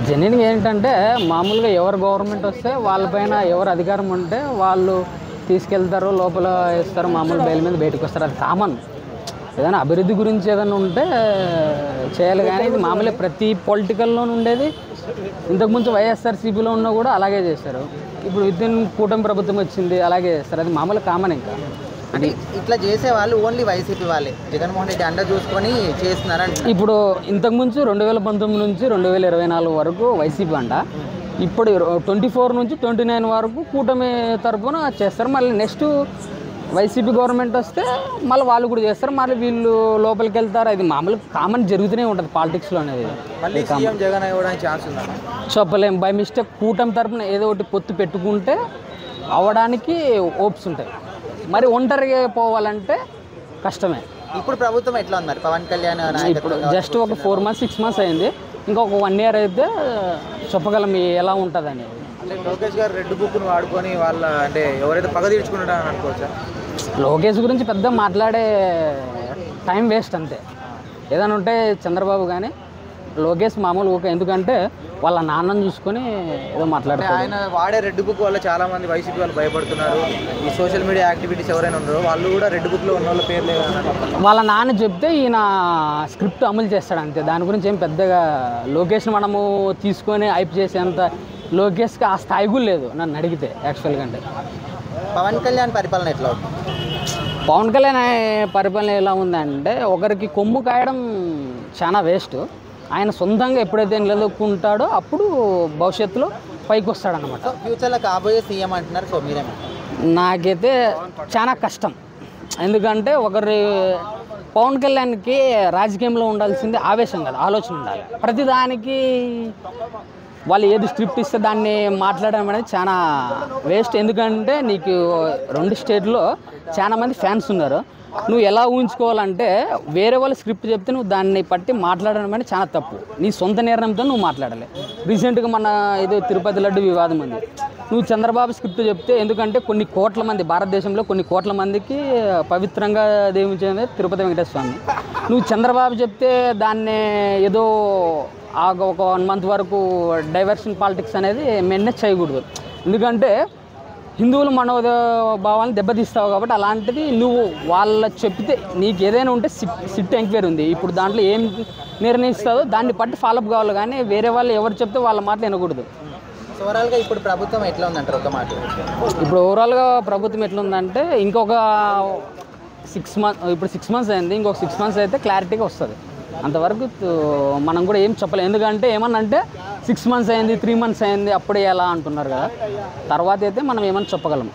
జెన్యున్గా ఏంటంటే మామూలుగా ఎవరు గవర్నమెంట్ వస్తే వాళ్ళపైన ఎవరు అధికారం ఉంటే వాళ్ళు తీసుకెళ్తారు, లోపల వేస్తారు, మామూలు బెయిల్ మీద బయటకు వస్తారు. అది కామన్. ఏదైనా అభివృద్ధి గురించి ఏదైనా ఉంటే చేయాలి, కానీ ఇది మామూలుగా ప్రతి పొలిటికల్లోనూ ఉండేది. ఇంతకుముందు వైఎస్ఆర్సీపీలో ఉన్నా కూడా అలాగే చేస్తారు. ఇప్పుడు వితిన్ కూటమి ప్రభుత్వం వచ్చింది, అలాగే చేస్తారు. అది మామూలు కామన్. ఇంకా అంటే ఇట్లా చేసే వాళ్ళు ఓన్లీ వైసీపీ వాళ్ళే, జగన్మోహన్ రెడ్డి అండ చూసుకొని చేస్తున్నారంట. ఇప్పుడు ఇంతకుముందు 2019 నుంచి 2024 వరకు వైసీపీ అంట. ఇప్పుడు 24 నుంచి 29 వరకు కూటమి తరఫున చేస్తారు. మళ్ళీ నెక్స్ట్ వైసీపీ గవర్నమెంట్ వస్తే మళ్ళీ వాళ్ళు కూడా చేస్తారు, మళ్ళీ వీళ్ళు లోపలికి వెళ్తారు. అది మామూలు కామన్ జరుగుతూనే ఉంటుంది పాలిటిక్స్లో అనేది. మళ్ళీ సీఎం జగన్ అవ్వడానికి ఛాన్స్ ఉందా? చెప్పలేం. బై మిస్టేక్ కూటమి తరఫున ఏదో ఒకటి పొత్తు పెట్టుకుంటే అవ్వడానికి హోప్స్ ఉంటాయి. మరి ఒంటరిగా పోవాలంటే కష్టమే. ఇప్పుడు ప్రభుత్వం ఎట్లా ఉంది మరి? పవన్ కళ్యాణ్ ఇప్పుడు జస్ట్ ఒక 4 months 6 months అయింది. ఇంకా ఒక 1 year అయితే చెప్పగలం ఎలా ఉంటుంది అనేది. అంటే లోకేష్ గారు రెడ్ బుక్ను వాడుకొని వాళ్ళ అంటే ఎవరైతే పగ తీర్చుకుంటారని అనుకోవచ్చా? లోకేష్ గురించి పెద్ద మాట్లాడే టైం వేస్ట్ అంతే. ఏదైనా ఉంటే చంద్రబాబు కానీ లోకేష్ మామూలు ఓకే. ఎందుకంటే వాళ్ళ నాన్నని చూసుకొని ఏదో మాట్లాడతారు. ఆయన వాడే రెడ్ బుక్ వల్ల చాలా మంది వైసీపీ వాళ్ళు భయపడుతున్నారు. ఈ సోషల్ మీడియా యాక్టివిటీస్ ఎవరైనా ఉన్నారో వాళ్ళు కూడా రెడ్ బుక్లో ఉన్న వాళ్ళ పేర్లు వాళ్ళ నాన్న చెప్తే ఈయన స్క్రిప్ట్ అమలు చేస్తాడు అంతే. దాని గురించి ఏం పెద్దగా లోకేష్ని మనము తీసుకొని హైప్ చేసేంత లోకేష్కి ఆ స్థాయి కూడా లేదు నన్ను అడిగితే యాక్చువల్గా. అంటే పవన్ కళ్యాణ్ పరిపాలన ఎట్లా ఉంది? పవన్ కళ్యాణ్ పరిపాలన ఎలా ఉందంటే ఒకరికి కొమ్ము కాయడం చాలా వేస్ట్. ఆయన సొంతంగా ఎప్పుడైతే నిలదొక్కుంటాడో అప్పుడు భవిష్యత్తులో పైకి వస్తాడనమాట. ఫ్యూచర్లో కాబోయే సీఎం అంటున్నారు. సో మీరేమో? నాకైతే చాలా కష్టం. ఎందుకంటే పవన్ కళ్యాణ్కి రాజకీయంలో ఉండాల్సింది ఆవేశం కదా, ఆలోచన ఉండాలి. ప్రతిదానికి వాళ్ళు ఏది స్క్రిప్ట్ ఇస్తే దాన్ని మాట్లాడడం అనేది చాలా వేస్ట్. ఎందుకంటే నీకు 2 స్టేట్లో చాలా మంది ఫ్యాన్స్ ఉన్నారు. నువ్వు ఎలా ఊహించుకోవాలంటే వేరే వాళ్ళు స్క్రిప్ట్ చెప్తే నువ్వు దాన్ని పట్టి మాట్లాడడం అనేది చాలా తప్పు. నీ సొంత నిర్ణయంతో నువ్వు మాట్లాడాలి. రీసెంట్గా మన ఏదో తిరుపతి లడ్డు వివాదం ఉంది. నువ్వు చంద్రబాబు స్క్రిప్ట్ చెప్తే, ఎందుకంటే కొన్ని కోట్ల మంది భారతదేశంలో కొన్ని కోట్ల మందికి పవిత్రంగా దేవించేది తిరుపతి వెంకటేశ్వర స్వామి. నువ్వు చంద్రబాబు చెప్తే దాన్ని ఏదో ఒక 1 month వరకు డైవర్షన్ పాలిటిక్స్ అనేది మెయింటైన్ చేయకూడదు. ఎందుకంటే హిందువుల మనోభావాలను దెబ్బతీస్తావు కాబట్టి. అలాంటిది నువ్వు వాళ్ళ చెప్తే నీకు ఏదైనా ఉంటే సిట్ ఎంక్వైరీ ఉంది. ఇప్పుడు దాంట్లో ఏం నిర్ణయిస్తావో దాన్ని పట్టి ఫాలోఅప్ కావాలి, కానీ వేరే వాళ్ళు ఎవరు చెప్తే వాళ్ళ మాటలు వినకూడదు. ఓవరాల్గా ఇప్పుడు ప్రభుత్వం ఎట్లా ఉందంటారు ఒక మాట? ఇప్పుడు ఓవరాల్గా ప్రభుత్వం ఎట్లా ఉందంటే ఇంకొక 6 months, ఇప్పుడు 6 months అయింది. ఇంకొక 6 months అయితే క్లారిటీగా వస్తుంది. అంతవరకు మనం కూడా ఏం చెప్పలేం. ఎందుకంటే ఏమన్నంటే 6 months అయింది, 3 months అయింది, అప్పుడే ఎలా అంటున్నారు కదా. తర్వాత అయితే మనం ఏమని చెప్పగలం.